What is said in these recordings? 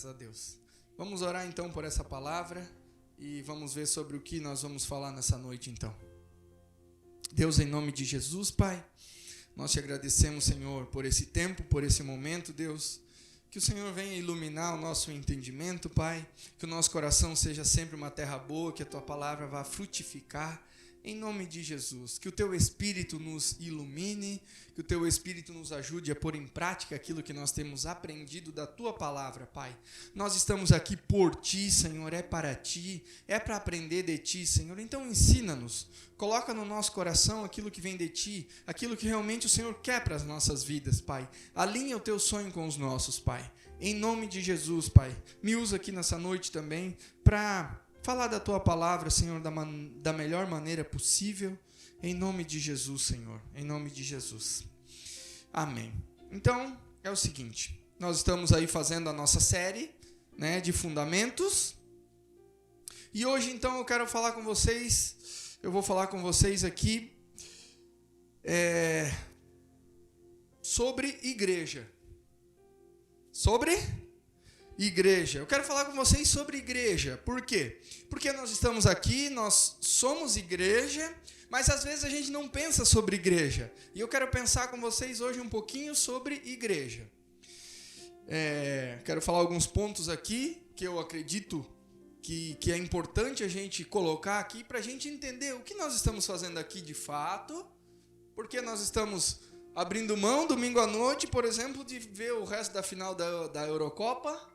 Graças a Deus. Vamos orar então por essa palavra e vamos ver sobre o que nós vamos falar nessa noite então. Deus, em nome de Jesus, Pai, nós te agradecemos, Senhor, por esse tempo, por esse momento, Deus. Que o Senhor venha iluminar o nosso entendimento, Pai. Que o nosso coração seja sempre uma terra boa, que a Tua palavra vá frutificar. Em nome de Jesus, que o Teu Espírito nos ilumine, que o Teu Espírito nos ajude a pôr em prática aquilo que nós temos aprendido da Tua palavra, Pai. Nós estamos aqui por Ti, Senhor, é para Ti, é para aprender de Ti, Senhor. Então ensina-nos, coloca no nosso coração aquilo que vem de Ti, aquilo que realmente o Senhor quer para as nossas vidas, Pai. Alinha o Teu sonho com os nossos, Pai. Em nome de Jesus, Pai. Me usa aqui nessa noite também para falar da Tua palavra, Senhor, da melhor maneira possível, em nome de Jesus, Senhor, em nome de Jesus. Amém. Então, é o seguinte, nós estamos aí fazendo a nossa série, né, de fundamentos, e hoje, então, eu vou falar com vocês aqui sobre igreja. Sobre igreja. Eu quero falar com vocês sobre igreja. Por quê? Porque nós estamos aqui, nós somos igreja, mas às vezes a gente não pensa sobre igreja. E eu quero pensar com vocês hoje um pouquinho sobre igreja. Quero falar alguns pontos aqui que eu acredito que é importante a gente colocar aqui para a gente entender o que nós estamos fazendo aqui de fato, porque nós estamos abrindo mão domingo à noite, por exemplo, de ver o resto da final da Eurocopa.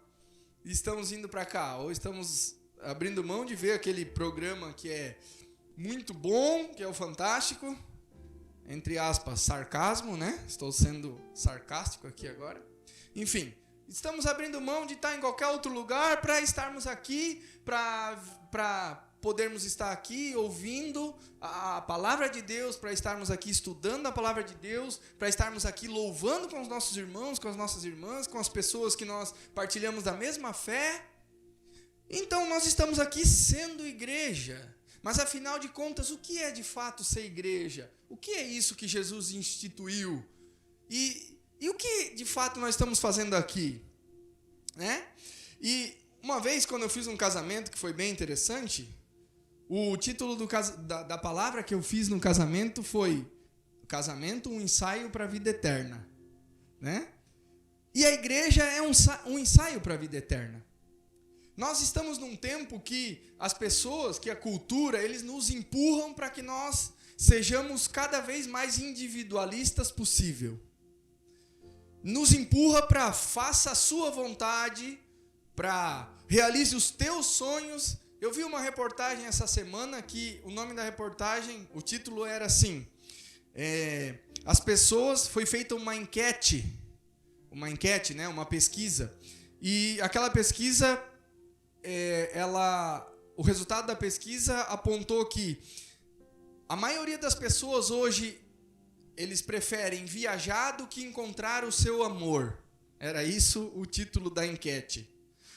Estamos indo para cá, ou estamos abrindo mão de ver aquele programa que é muito bom, que é o Fantástico, entre aspas, sarcasmo, né? Estou sendo sarcástico aqui agora. Enfim, estamos abrindo mão de estar em qualquer outro lugar para estarmos aqui, para podermos estar aqui ouvindo a palavra de Deus, para estarmos aqui estudando a palavra de Deus, para estarmos aqui louvando com os nossos irmãos, com as nossas irmãs, com as pessoas que nós partilhamos da mesma fé. Então nós estamos aqui sendo igreja. Mas afinal de contas, o que é de fato ser igreja? O que é isso que Jesus instituiu? E o que de fato nós estamos fazendo aqui? Né? E uma vez, quando eu fiz um casamento que foi bem interessante, o título da palavra que eu fiz no casamento foi Casamento, um ensaio para a vida eterna. Né? E a igreja é um ensaio para a vida eterna. Nós estamos num tempo que as pessoas, que a cultura, eles nos empurram para que nós sejamos cada vez mais individualistas possível. Nos empurra para faça a sua vontade, para realize os teus sonhos. Eu vi uma reportagem essa semana que o nome da reportagem, o título era assim, as pessoas, foi feita uma enquete, né, uma pesquisa, e aquela pesquisa, o resultado da pesquisa apontou que a maioria das pessoas hoje, eles preferem viajar do que encontrar o seu amor. Era isso o título da enquete.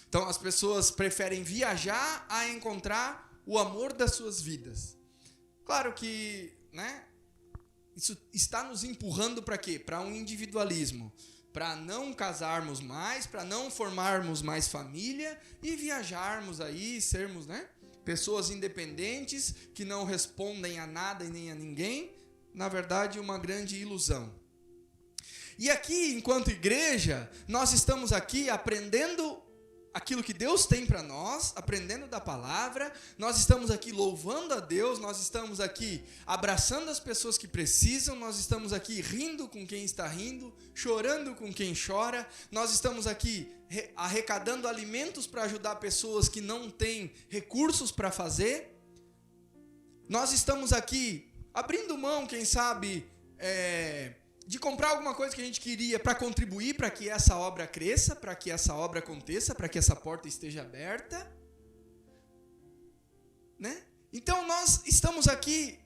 Então, as pessoas preferem viajar a encontrar o amor das suas vidas. Claro que, né, isso está nos empurrando para quê? Para um individualismo. Para não casarmos mais, para não formarmos mais família e viajarmos aí, sermos, né, pessoas independentes que não respondem a nada e nem a ninguém. Na verdade, uma grande ilusão. E aqui, enquanto igreja, nós estamos aqui aprendendo aquilo que Deus tem para nós, aprendendo da palavra, nós estamos aqui louvando a Deus, nós estamos aqui abraçando as pessoas que precisam, nós estamos aqui rindo com quem está rindo, chorando com quem chora, nós estamos aqui arrecadando alimentos para ajudar pessoas que não têm recursos para fazer, nós estamos aqui abrindo mão, quem sabe, de comprar alguma coisa que a gente queria para contribuir para que essa obra cresça, para que essa obra aconteça, para que essa porta esteja aberta. Né? Então nós estamos aqui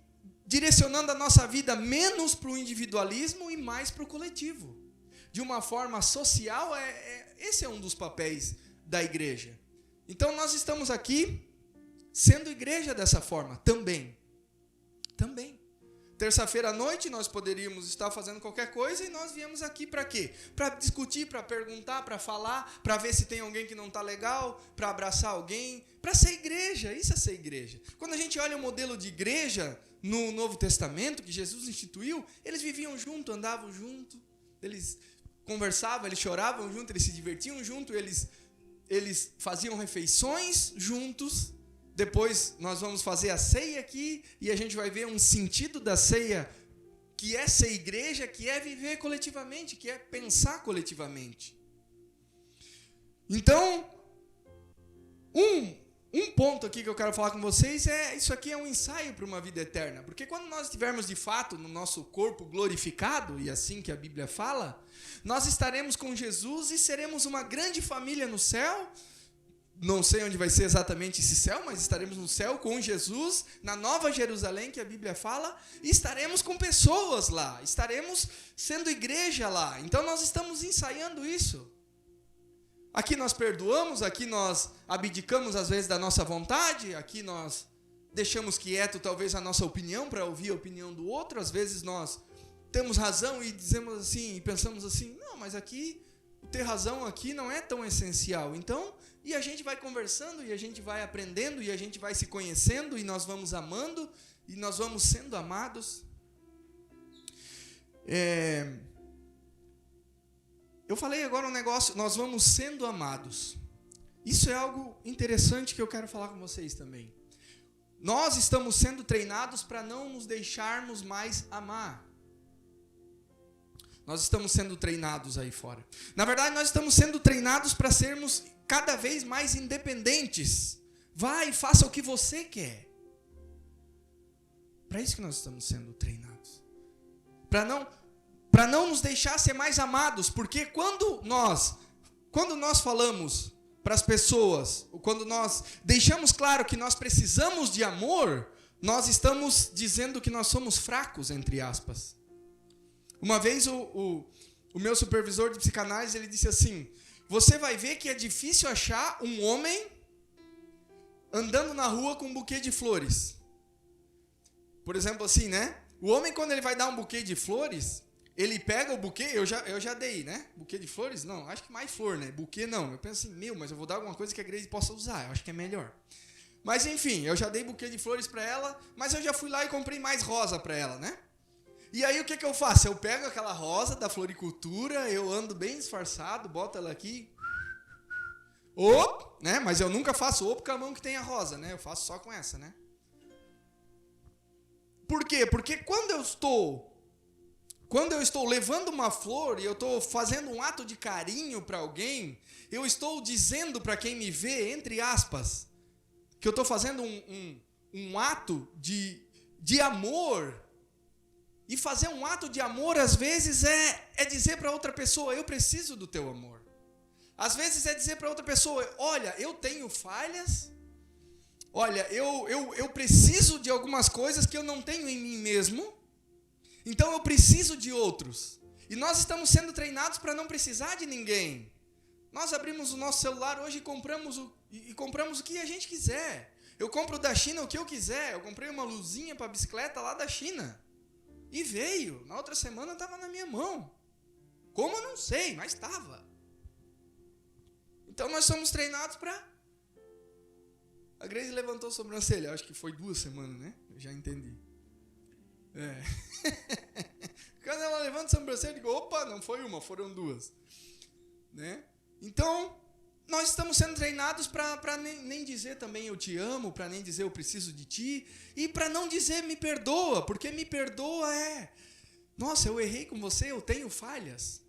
direcionando a nossa vida menos para o individualismo e mais para o coletivo. De uma forma social, esse é um dos papéis da igreja. Então nós estamos aqui sendo igreja dessa forma também. terça-feira à noite nós poderíamos estar fazendo qualquer coisa e nós viemos aqui para quê? Para discutir, para perguntar, para falar, para ver se tem alguém que não está legal, para abraçar alguém, para ser igreja. Isso é ser igreja. Quando a gente olha o modelo de igreja no Novo Testamento, que Jesus instituiu, eles viviam junto, andavam junto, eles conversavam, eles choravam junto, eles se divertiam junto, eles faziam refeições juntos. Depois nós vamos fazer a ceia aqui e a gente vai ver um sentido da ceia, que é ser igreja, que é viver coletivamente, que é pensar coletivamente. Então, um ponto aqui que eu quero falar com vocês é, isso aqui é um ensaio para uma vida eterna. Porque quando nós estivermos de fato no nosso corpo glorificado, e assim que a Bíblia fala, nós estaremos com Jesus e seremos uma grande família no céu. Não sei onde vai ser exatamente esse céu, mas estaremos no céu com Jesus, na Nova Jerusalém, que a Bíblia fala, e estaremos com pessoas lá, estaremos sendo igreja lá. Então nós estamos ensaiando isso. Aqui nós perdoamos, aqui nós abdicamos às vezes da nossa vontade, aqui nós deixamos quieto talvez a nossa opinião para ouvir a opinião do outro. Às vezes nós temos razão e dizemos assim, e pensamos assim, não, mas aqui, ter razão aqui não é tão essencial. Então, e a gente vai conversando, e a gente vai aprendendo, e a gente vai se conhecendo, e nós vamos amando, e nós vamos sendo amados. Eu falei agora um negócio, nós vamos sendo amados. Isso é algo interessante que eu quero falar com vocês também. Nós estamos sendo treinados para não nos deixarmos mais amar. Nós estamos sendo treinados aí fora. Na verdade, nós estamos sendo treinados para sermos cada vez mais independentes. Vai e faça o que você quer. Para isso que nós estamos sendo treinados. Para não nos deixar ser mais amados. Porque quando nós falamos para as pessoas, quando nós deixamos claro que nós precisamos de amor, nós estamos dizendo que nós somos fracos, entre aspas. Uma vez o meu supervisor de psicanálise, ele disse assim, você vai ver que é difícil achar um homem andando na rua com um buquê de flores. Por exemplo, assim, né? O homem, quando ele vai dar um buquê de flores, ele pega o buquê, eu já dei, né? Buquê de flores? Não, acho que mais flor, né? Buquê não. Eu penso assim, mas eu vou dar alguma coisa que a igreja possa usar, eu acho que é melhor. Mas enfim, eu já dei buquê de flores para ela, mas eu já fui lá e comprei mais rosa para ela, né? E aí o que eu faço? Eu pego aquela rosa da floricultura, eu ando bem disfarçado, boto ela aqui, né? Mas eu nunca faço com a mão que tem a rosa, né? Eu faço só com essa, né? Por quê? Porque quando eu estou levando uma flor e eu estou fazendo um ato de carinho para alguém, eu estou dizendo para quem me vê, entre aspas, que eu estou fazendo um ato de amor. E fazer um ato de amor, às vezes, é dizer para outra pessoa, eu preciso do teu amor. Às vezes é dizer para outra pessoa, olha, eu tenho falhas, olha, eu preciso de algumas coisas que eu não tenho em mim mesmo, então eu preciso de outros. E nós estamos sendo treinados para não precisar de ninguém. Nós abrimos o nosso celular hoje e compramos o que a gente quiser. Eu compro da China o que eu quiser. Eu comprei uma luzinha para bicicleta lá da China. E veio, na outra semana estava na minha mão. Como eu não sei, mas estava. Então nós somos treinados para... A Grace levantou a sobrancelha, acho que foi 2 semanas, né? Eu já entendi. Quando ela levanta a sobrancelha, eu digo, opa, não foi uma, foram 2. Né? Então, nós estamos sendo treinados para nem dizer também eu te amo, para nem dizer eu preciso de ti, e para não dizer me perdoa, porque me perdoa nossa, eu errei com você, eu tenho falhas.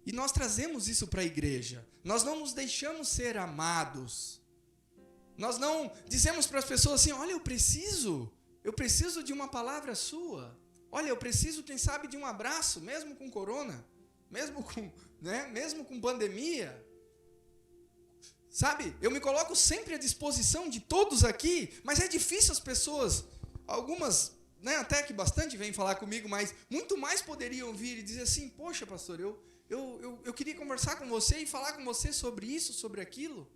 E nós trazemos isso para a igreja. Nós não nos deixamos ser amados. Nós não dizemos para as pessoas assim, olha, eu preciso de uma palavra sua. Olha, eu preciso, quem sabe, de um abraço, mesmo com corona, mesmo com pandemia. Sabe, eu me coloco sempre à disposição de todos aqui, mas é difícil as pessoas, algumas, né, até que bastante vêm falar comigo, mas muito mais poderiam vir e dizer assim, poxa, pastor, eu queria conversar com você e falar com você sobre isso, sobre aquilo.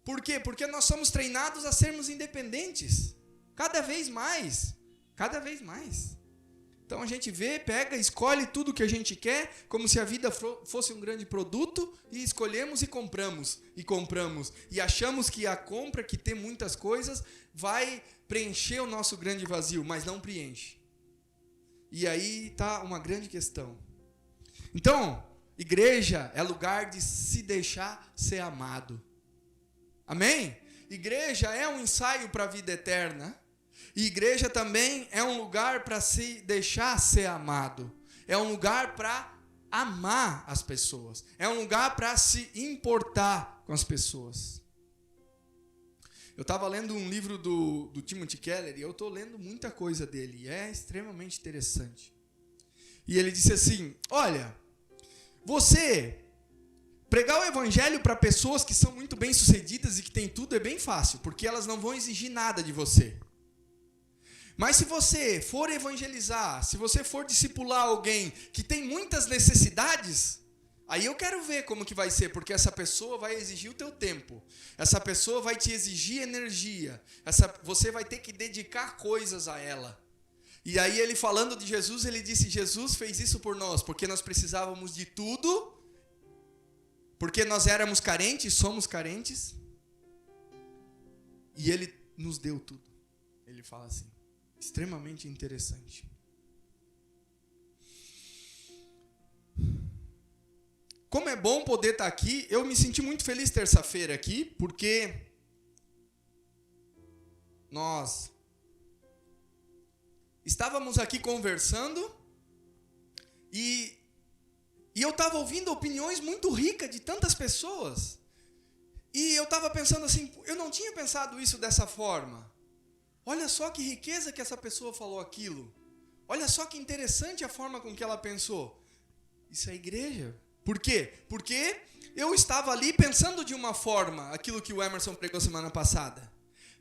Por quê? Porque nós somos treinados a sermos independentes, cada vez mais, cada vez mais. Então a gente vê, pega, escolhe tudo que a gente quer, como se a vida fosse um grande produto, e escolhemos e compramos. E achamos que a compra, que tem muitas coisas, vai preencher o nosso grande vazio, mas não preenche. E aí está uma grande questão. Então, igreja é lugar de se deixar ser amado. Amém? Igreja é um ensaio para a vida eterna. E igreja também é um lugar para se deixar ser amado. É um lugar para amar as pessoas. É um lugar para se importar com as pessoas. Eu estava lendo um livro do Timothy Keller e eu estou lendo muita coisa dele. E é extremamente interessante. E ele disse assim, olha, você pregar o evangelho para pessoas que são muito bem-sucedidas e que têm tudo é bem fácil, porque elas não vão exigir nada de você. Mas se você for evangelizar, se você for discipular alguém que tem muitas necessidades, aí eu quero ver como que vai ser, porque essa pessoa vai exigir o teu tempo, essa pessoa vai te exigir energia, você vai ter que dedicar coisas a ela. E aí ele falando de Jesus, ele disse, Jesus fez isso por nós, porque nós precisávamos de tudo, porque nós éramos carentes, somos carentes, e ele nos deu tudo. Ele fala assim. Extremamente interessante. Como é bom poder estar aqui. Eu me senti muito feliz terça-feira aqui, porque nós estávamos aqui conversando e eu estava ouvindo opiniões muito ricas de tantas pessoas. E eu estava pensando assim, eu não tinha pensado isso dessa forma. Olha só que riqueza que essa pessoa falou aquilo. Olha só que interessante a forma com que ela pensou. Isso é igreja. Por quê? Porque eu estava ali pensando de uma forma, aquilo que o Emerson pregou semana passada.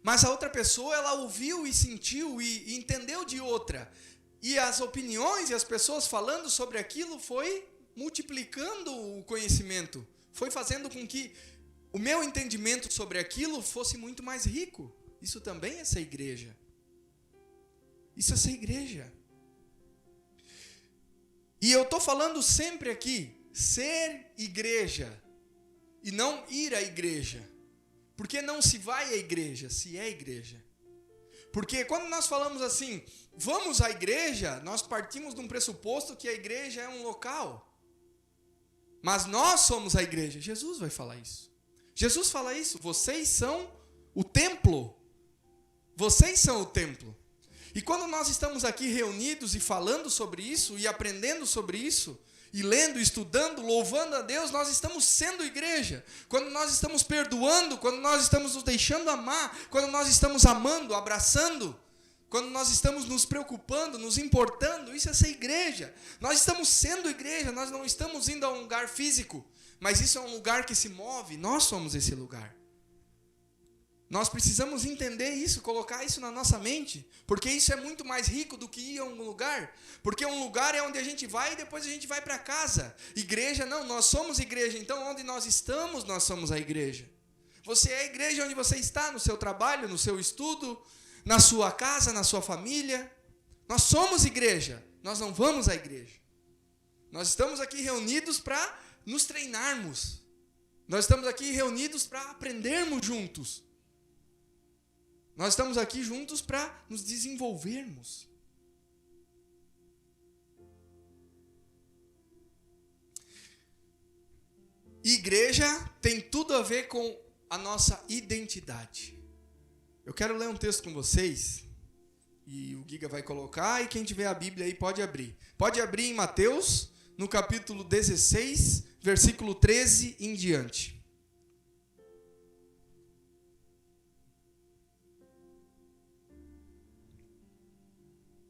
Mas a outra pessoa, ela ouviu e sentiu e entendeu de outra. E as opiniões e as pessoas falando sobre aquilo foi multiplicando o conhecimento. Foi fazendo com que o meu entendimento sobre aquilo fosse muito mais rico. Isso também é ser igreja. Isso é ser igreja. E eu estou falando sempre aqui, ser igreja e não ir à igreja. Porque não se vai à igreja, se é igreja. Porque quando nós falamos assim, vamos à igreja, nós partimos de um pressuposto que a igreja é um local. Mas nós somos a igreja. Jesus vai falar isso. Jesus fala isso, vocês são o templo. Vocês são o templo. E quando nós estamos aqui reunidos e falando sobre isso, e aprendendo sobre isso, e lendo, estudando, louvando a Deus, nós estamos sendo igreja. Quando nós estamos perdoando, quando nós estamos nos deixando amar, quando nós estamos amando, abraçando, quando nós estamos nos preocupando, nos importando, isso é ser igreja. Nós estamos sendo igreja, nós não estamos indo a um lugar físico, mas isso é um lugar que se move, nós somos esse lugar. Nós precisamos entender isso, colocar isso na nossa mente, porque isso é muito mais rico do que ir a um lugar, porque um lugar é onde a gente vai e depois a gente vai para casa. Igreja não, nós somos igreja, então onde nós estamos, nós somos a igreja. Você é a igreja onde você está, no seu trabalho, no seu estudo, na sua casa, na sua família. Nós somos igreja, nós não vamos à igreja. Nós estamos aqui reunidos para nos treinarmos. Nós estamos aqui reunidos para aprendermos juntos. Nós estamos aqui juntos para nos desenvolvermos. Igreja tem tudo a ver com a nossa identidade. Eu quero ler um texto com vocês, e o Giga vai colocar, e quem tiver a Bíblia aí pode abrir. Pode abrir em Mateus, no capítulo 16, versículo 13 em diante.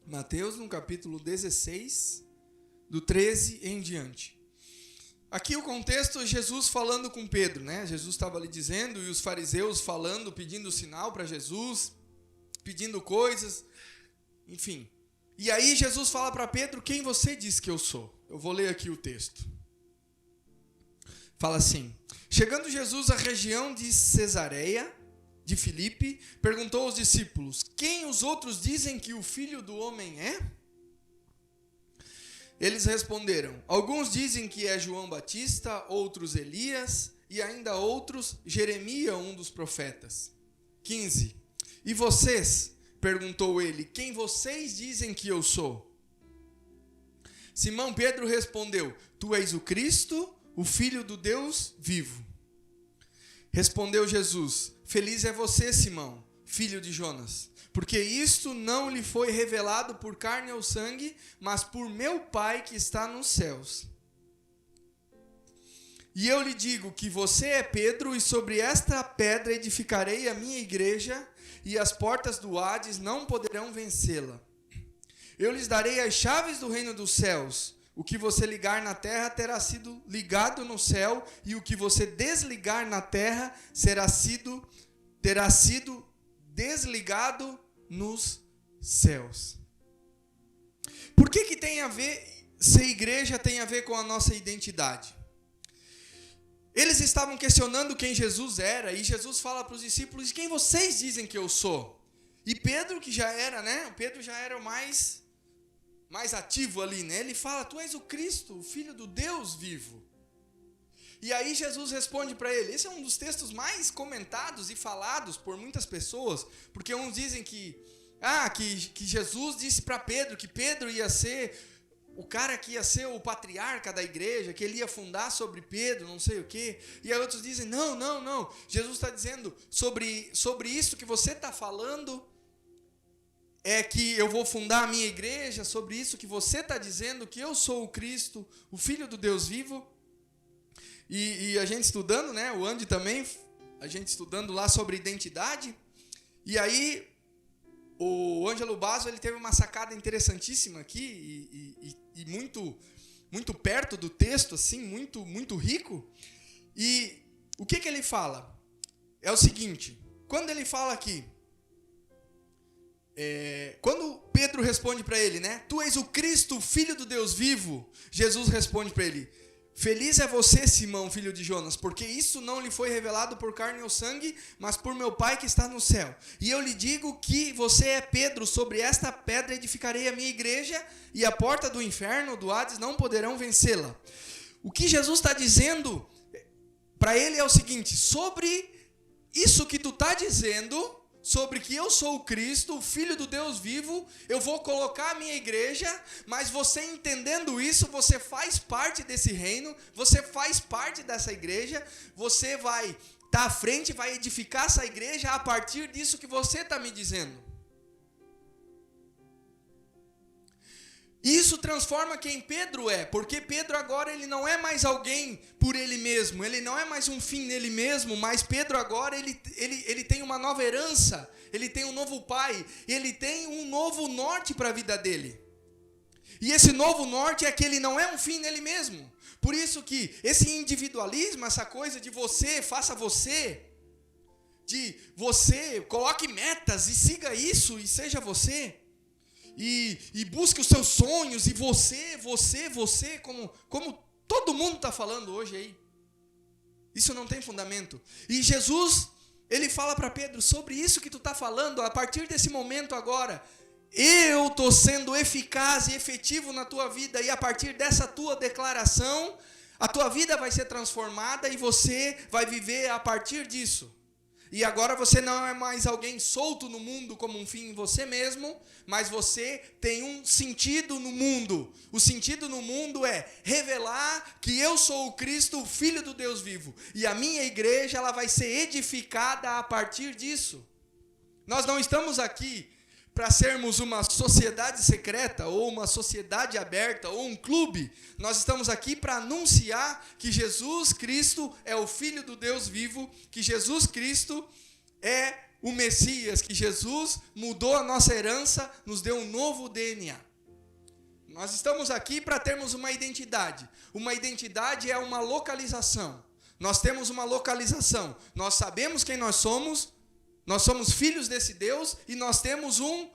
Mateus, no capítulo 16, do 13 em diante. Aqui o contexto é Jesus falando com Pedro, né? Jesus estava ali dizendo, e os fariseus falando, pedindo sinal para Jesus, pedindo coisas, enfim. E aí Jesus fala para Pedro, quem você diz que eu sou? Eu vou ler aqui o texto. Fala assim, chegando Jesus à região de Cesareia, de Filipe, perguntou aos discípulos, quem os outros dizem que o Filho do Homem é? Eles responderam: alguns dizem que é João Batista, outros Elias, e ainda outros Jeremias, um dos profetas. 15. E vocês? Perguntou ele: quem vocês dizem que eu sou? Simão Pedro respondeu: tu és o Cristo, o Filho do Deus vivo. Respondeu Jesus: feliz é você, Simão, filho de Jonas, porque isto não lhe foi revelado por carne ou sangue, mas por meu Pai que está nos céus. E eu lhe digo que você é Pedro, e sobre esta pedra edificarei a minha igreja, e as portas do Hades não poderão vencê-la. Eu lhes darei as chaves do reino dos céus. O que você ligar na terra terá sido ligado no céu, e o que você desligar na terra terá sido desligado nos céus. Por que tem a ver, ser igreja tem a ver com a nossa identidade? Eles estavam questionando quem Jesus era, e Jesus fala para os discípulos: quem vocês dizem que eu sou? E Pedro, que já era, Pedro já era o mais ativo ali, ele fala: tu és o Cristo, o Filho do Deus vivo. E aí Jesus responde para ele. Esse é um dos textos mais comentados e falados por muitas pessoas, porque uns dizem que Jesus disse para Pedro que Pedro ia ser o cara que ia ser o patriarca da igreja, que ele ia fundar sobre Pedro, não sei o quê. E aí outros dizem: não, Jesus está dizendo sobre isso que você está falando, é que eu vou fundar a minha igreja, sobre isso que você está dizendo, que eu sou o Cristo, o Filho do Deus vivo. E a gente estudando, o Andy também, a gente estudando lá sobre identidade, e aí o Ângelo Basso, ele teve uma sacada interessantíssima aqui, e muito, muito perto do texto, assim, muito, muito rico. E o que ele fala? É o seguinte: quando ele fala aqui, quando Pedro responde para ele, tu és o Cristo, o Filho do Deus vivo, Jesus responde para ele: feliz é você, Simão, filho de Jonas, porque isso não lhe foi revelado por carne ou sangue, mas por meu Pai que está no céu. E eu lhe digo que você é Pedro, sobre esta pedra edificarei a minha igreja, e a porta do inferno, do Hades, não poderão vencê-la. O que Jesus está dizendo para ele é o seguinte: sobre isso que tu está dizendo, sobre que eu sou o Cristo, o Filho do Deus vivo, eu vou colocar a minha igreja, mas você entendendo isso, você faz parte desse reino, você faz parte dessa igreja, você vai estar à frente, vai edificar essa igreja a partir disso que você está me dizendo. Isso transforma quem Pedro é, porque Pedro agora ele não é mais alguém por ele mesmo, ele não é mais um fim nele mesmo, mas Pedro agora ele tem uma nova herança, ele tem um novo pai, ele tem um novo norte para a vida dele. E esse novo norte é que ele não é um fim nele mesmo. Por isso que esse individualismo, essa coisa de você, faça você, de você, coloque metas e siga isso e seja você. E busque os seus sonhos, e você, como todo mundo está falando hoje aí. Isso não tem fundamento. E Jesus, ele fala para Pedro: sobre isso que tu está falando, a partir desse momento agora, eu estou sendo eficaz e efetivo na tua vida, e a partir dessa tua declaração, a tua vida vai ser transformada, e você vai viver a partir disso. E agora você não é mais alguém solto no mundo como um fim em você mesmo, mas você tem um sentido no mundo. O sentido no mundo é revelar que eu sou o Cristo, o Filho do Deus vivo. E a minha igreja, ela vai ser edificada a partir disso. Nós não estamos aqui para sermos uma sociedade secreta, ou uma sociedade aberta, ou um clube. Nós estamos aqui para anunciar que Jesus Cristo é o Filho do Deus vivo, que Jesus Cristo é o Messias, que Jesus mudou a nossa herança, nos deu um novo DNA. Nós estamos aqui para termos uma identidade. Uma identidade é uma localização. Nós temos uma localização. Nós sabemos quem nós somos filhos desse Deus, e nós temos um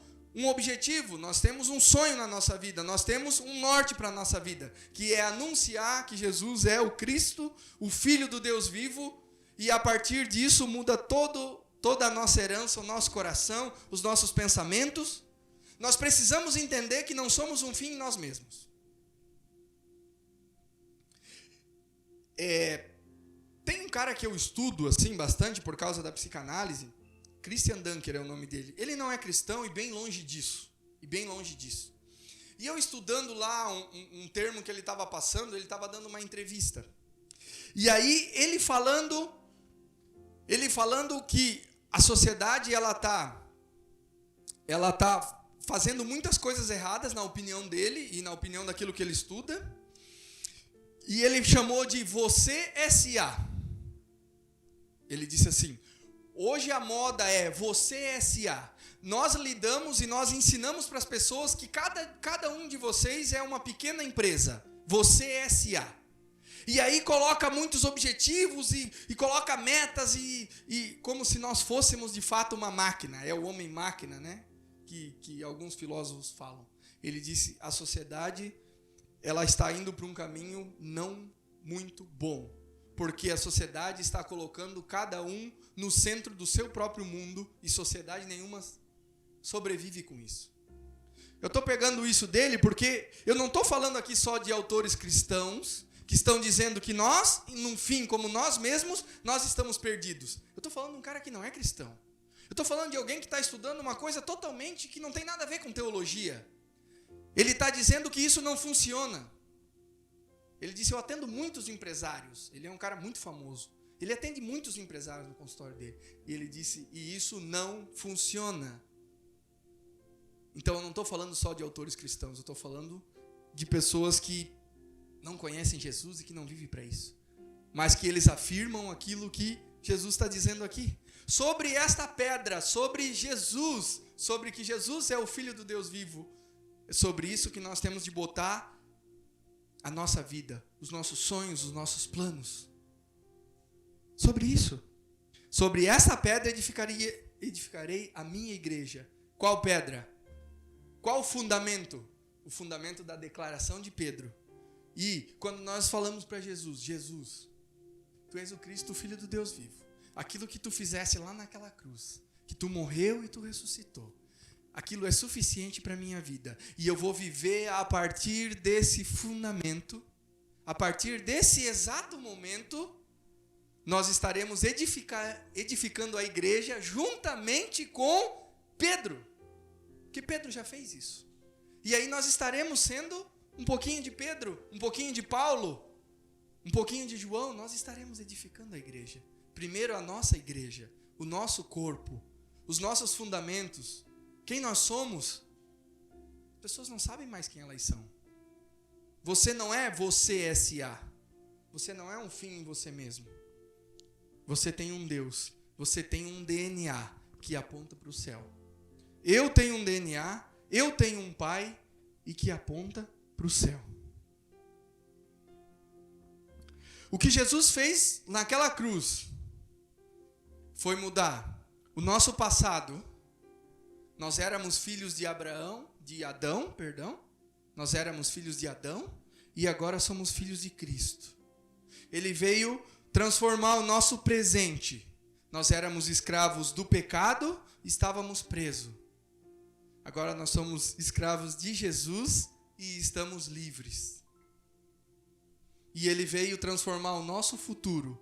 objetivo, nós temos um sonho na nossa vida, nós temos um norte para a nossa vida, que é anunciar que Jesus é o Cristo, o Filho do Deus vivo, e a partir disso muda toda a nossa herança, o nosso coração, os nossos pensamentos. Nós precisamos entender que não somos um fim em nós mesmos. Tem um cara que eu estudo assim bastante por causa da psicanálise, Christian Dunker é o nome dele. Ele não é cristão e bem longe disso. E eu estudando lá um termo que ele estava passando, ele estava dando uma entrevista. E aí ele falando que a sociedade ela tá fazendo muitas coisas erradas na opinião dele e na opinião daquilo que ele estuda. E ele chamou de Você S.A. Ele disse assim: hoje a moda é Você S.A. Nós lidamos e nós ensinamos para as pessoas que cada um de vocês é uma pequena empresa. Você S.A. E aí coloca muitos objetivos e coloca metas e como se nós fôssemos de fato uma máquina. É o homem-máquina, né? Que alguns filósofos falam. Ele disse, a sociedade ela está indo para um caminho não muito bom. Porque a sociedade está colocando cada um no centro do seu próprio mundo e sociedade nenhuma sobrevive com isso. Eu estou pegando isso dele porque eu não estou falando aqui só de autores cristãos que estão dizendo que nós, num fim como nós mesmos, nós estamos perdidos. Eu estou falando de um cara que não é cristão. Eu estou falando de alguém que está estudando uma coisa totalmente que não tem nada a ver com teologia. Ele está dizendo que isso não funciona. Ele disse, eu atendo muitos empresários. Ele é um cara muito famoso. Ele atende muitos empresários no consultório dele. E ele disse, e isso não funciona. Então eu não estou falando só de autores cristãos, eu estou falando de pessoas que não conhecem Jesus e que não vivem para isso. Mas que eles afirmam aquilo que Jesus está dizendo aqui. Sobre esta pedra, sobre Jesus, sobre que Jesus é o Filho do Deus vivo. É sobre isso que nós temos de botar a nossa vida, os nossos sonhos, os nossos planos. Sobre isso. Sobre essa pedra edificarei a minha igreja. Qual pedra? Qual o fundamento? O fundamento da declaração de Pedro. E quando nós falamos para Jesus, Jesus, tu és o Cristo, o Filho do Deus vivo. Aquilo que tu fizesse lá naquela cruz, que tu morreu e tu ressuscitou, aquilo é suficiente para a minha vida. E eu vou viver a partir desse fundamento, a partir desse exato momento, nós estaremos edificando a igreja juntamente com Pedro. Que Pedro já fez isso. E aí nós estaremos sendo um pouquinho de Pedro, um pouquinho de Paulo, um pouquinho de João. Nós estaremos edificando a igreja. Primeiro a nossa igreja, o nosso corpo, os nossos fundamentos. Quem nós somos? As pessoas não sabem mais quem elas são. Você não é você S.A. Você não é um fim em você mesmo. Você tem um Deus. Você tem um DNA que aponta para o céu. Eu tenho um DNA, eu tenho um Pai e que aponta para o céu. O que Jesus fez naquela cruz foi mudar o nosso passado. Nós éramos filhos de Adão. Nós éramos filhos de Adão e agora somos filhos de Cristo. Ele veio transformar o nosso presente. Nós éramos escravos do pecado, estávamos presos. Agora nós somos escravos de Jesus e estamos livres. E ele veio transformar o nosso futuro,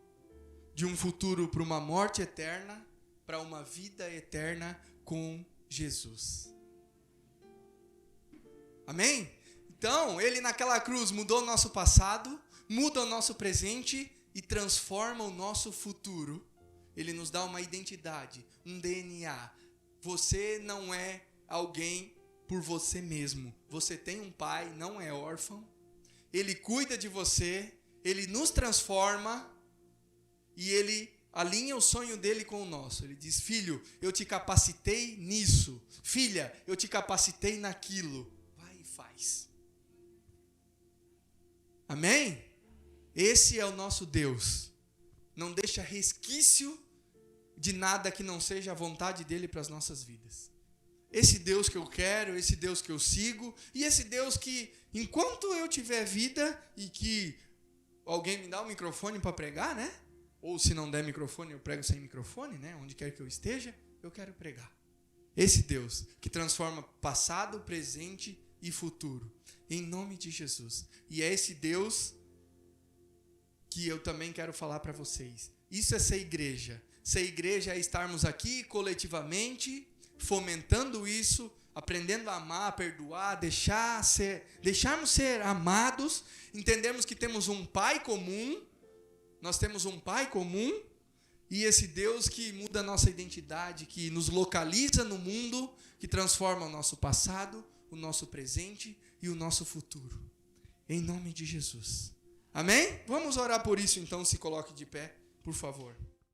de um futuro para uma morte eterna, para uma vida eterna com Jesus. Amém? Então, ele naquela cruz mudou o nosso passado, muda o nosso presente e transforma o nosso futuro. Ele nos dá uma identidade, um DNA. Você não é alguém por você mesmo. Você tem um pai, não é órfão. Ele cuida de você, ele nos transforma e ele alinha o sonho dele com o nosso. Ele diz, filho, eu te capacitei nisso. Filha, eu te capacitei naquilo. Vai e faz. Amém? Esse é o nosso Deus. Não deixa resquício de nada que não seja a vontade dele para as nossas vidas. Esse Deus que eu quero, esse Deus que eu sigo, e esse Deus que, enquanto eu tiver vida e que alguém me dá um microfone para pregar, né? Ou se não der microfone, eu prego sem microfone, né? Onde quer que eu esteja, eu quero pregar. Esse Deus que transforma passado, presente e futuro. Em nome de Jesus. E é esse Deus que eu também quero falar para vocês. Isso é ser igreja. Ser igreja é estarmos aqui coletivamente, fomentando isso, aprendendo a amar, a perdoar, deixarmos ser amados, entendermos que temos um Pai comum, nós temos um Pai comum, e esse Deus que muda a nossa identidade, que nos localiza no mundo, que transforma o nosso passado, o nosso presente e o nosso futuro. Em nome de Jesus. Amém? Vamos orar por isso então, se coloque de pé, por favor.